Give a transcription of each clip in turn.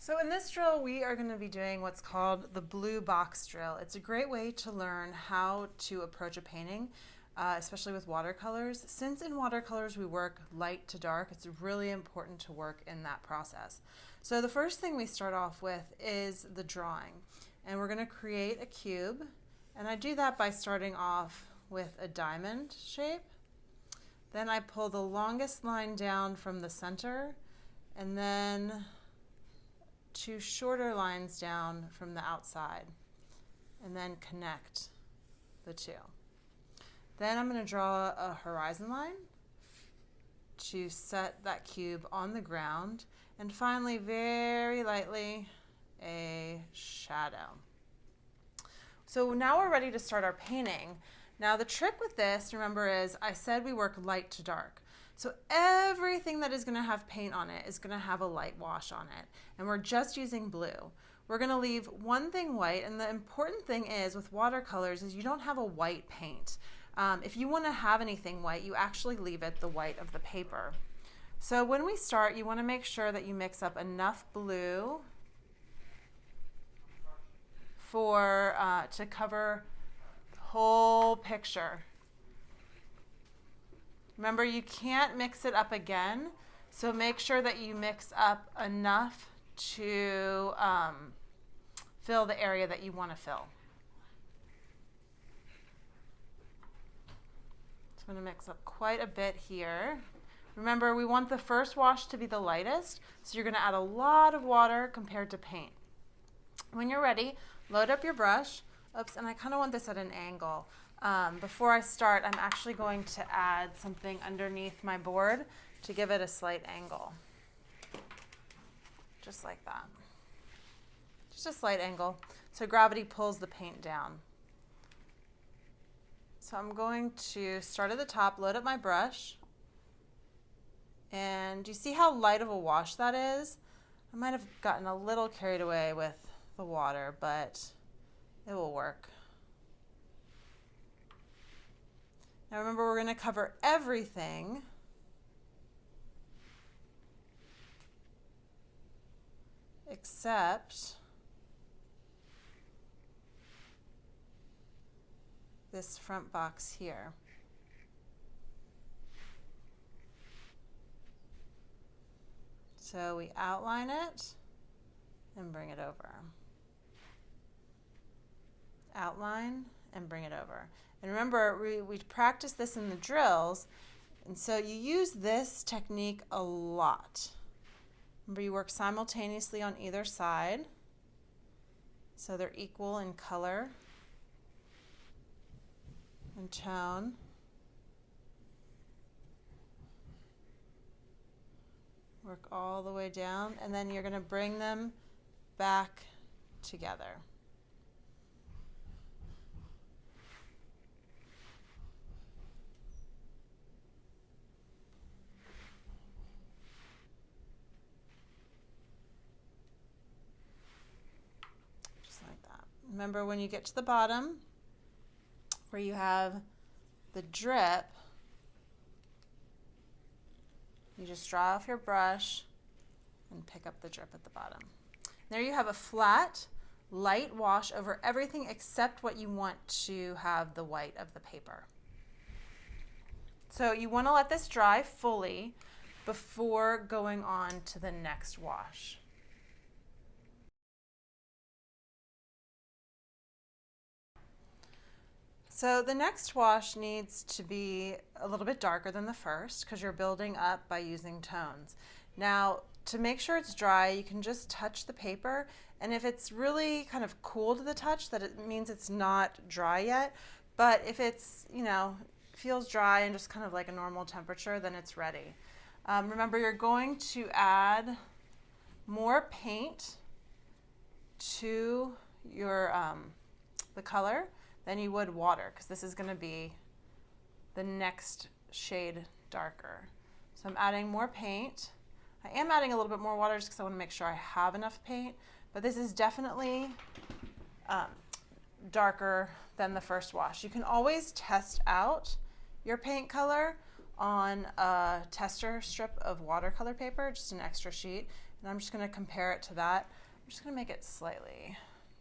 So in this drill, we are going to be doing what's called the blue box drill. It's a great way to learn how to approach a painting, especially with watercolors. Since in watercolors we work light to dark, it's really important to work in that process. So the first thing we start off with is the drawing. And we're going to create a cube. And I do that by starting off with a diamond shape. Then I pull the longest line down from the center, and then two shorter lines down from the outside, and then connect the two. Then I'm going to draw a horizon line to set that cube on the ground, and finally, very lightly, a shadow. So now we're ready to start our painting. Now the trick with this, remember, is I said we work light to dark. So everything that is going to have paint on it is going to have a light wash on it. And we're just using blue. We're going to leave one thing white, and the important thing is with watercolors is you don't have a white paint. If you want to have anything white, you actually leave it the white of the paper. So when we start, you want to make sure that you mix up enough blue for to cover the whole picture. Remember, you can't mix it up again, so make sure that you mix up enough to fill the area that you want to fill. So I'm going to mix up quite a bit here. Remember, we want the first wash to be the lightest, so you're going to add a lot of water compared to paint. When you're ready, load up your brush. Oops, and I kind of want this at an angle. Before I start, I'm actually going to add something underneath my board to give it a slight angle. Just like that. Just a slight angle. So gravity pulls the paint down. So I'm going to start at the top, load up my brush. And do you see how light of a wash that is? I might have gotten a little carried away with the water, but it will work. Now remember, we're going to cover everything except this front box here. So we outline it and bring it over. Outline and bring it over. And remember, we practice this in the drills, and so you use this technique a lot. Remember, you work simultaneously on either side, so they're equal in color and tone. Work all the way down, and then you're going to bring them back together. Just like that. Remember, when you get to the bottom, where you have the drip, you just draw off your brush and pick up the drip at the bottom. There you have a flat, light wash over everything except what you want to have the white of the paper. So you want to let this dry fully before going on to the next wash. So the next wash needs to be a little bit darker than the first because you're building up by using tones. Now, to make sure it's dry, you can just touch the paper, and if it's really kind of cool to the touch, that it means it's not dry yet. But if it's, feels dry and just kind of like a normal temperature, then it's ready. Remember, you're going to add more paint to your the color than you would water, because this is going to be the next shade darker. So I'm adding more paint. I am adding a little bit more water just because I want to make sure I have enough paint, but this is definitely darker than the first wash. You can always test out your paint color on a tester strip of watercolor paper, just an extra sheet, And I'm just going to compare it to that. I'm just going to make it slightly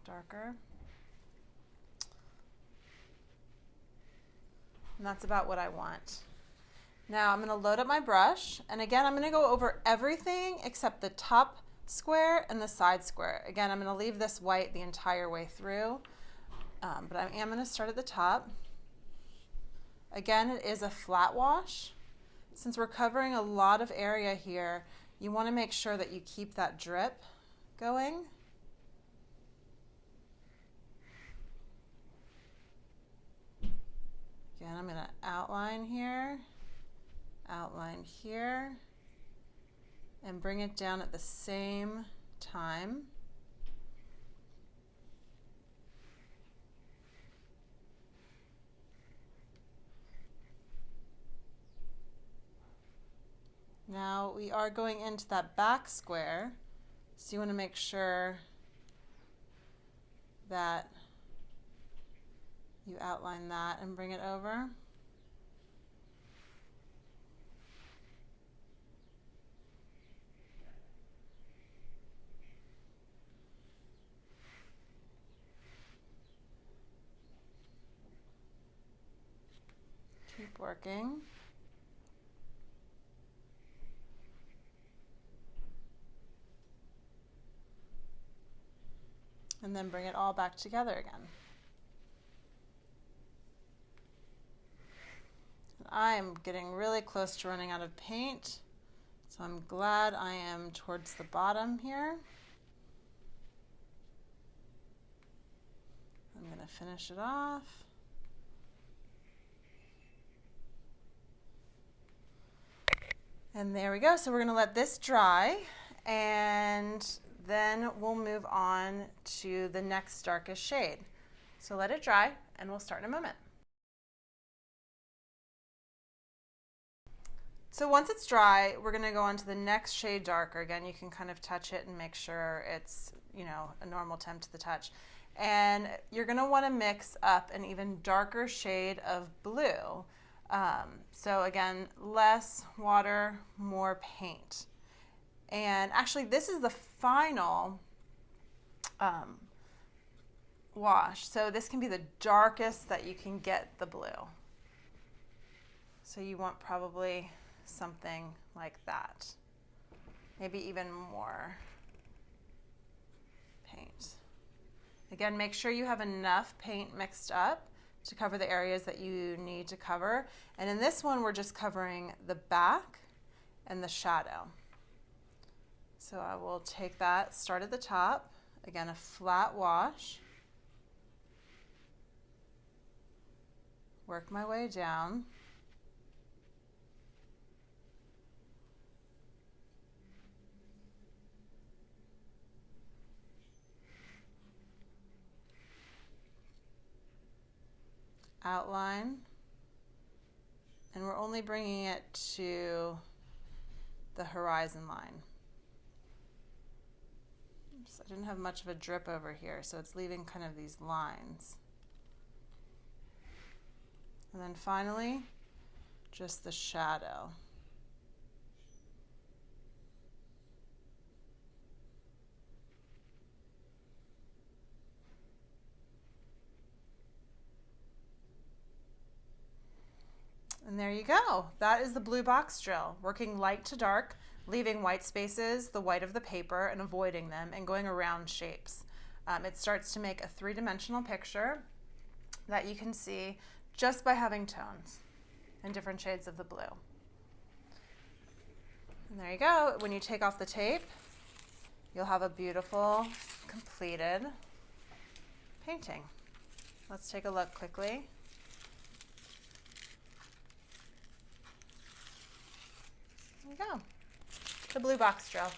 darker. And that's about what I want. Now I'm going to load up my brush, and again I'm going to go over everything except the top square and the side square. Again, I'm going to leave this white the entire way through, but I am going to start at the top. Again, it is a flat wash. Since we're covering a lot of area here, you want to make sure that you keep that drip going. Again, I'm going to outline here, and bring it down at the same time. Now we are going into that back square, so you want to make sure that you outline that and bring it over. Keep working. And then bring it all back together again. And I am getting really close to running out of paint, so I'm glad I am towards the bottom here. I'm going to finish it off. And there we go. So we're going to let this dry, and then we'll move on to the next darkest shade. So let it dry, and we'll start in a moment. So once it's dry, we're going to go on to the next shade darker. Again, you can kind of touch it and make sure it's, you know, a normal temp to the touch. And you're going to want to mix up an even darker shade of blue. So again, less water, more paint. And actually, this is the final wash. So this can be the darkest that you can get the blue. So you want probably something like that. Maybe even more paint. Again, make sure you have enough paint mixed up to cover the areas that you need to cover. And in this one, we're just covering the back and the shadow. So I will take that, start at the top, again, a flat wash, work my way down, outline, and we're only bringing it to the horizon line. Oops, I didn't have much of a drip over here, so it's leaving kind of these lines. And then finally, just the shadow. And there you go. That is the blue box drill, working light to dark, leaving white spaces, the white of the paper, and avoiding them, and going around shapes. It starts to make a three-dimensional picture that you can see just by having tones and different shades of the blue. And there you go. When you take off the tape, you'll have a beautiful, completed painting. Let's take a look quickly. There you go. The blue box drill.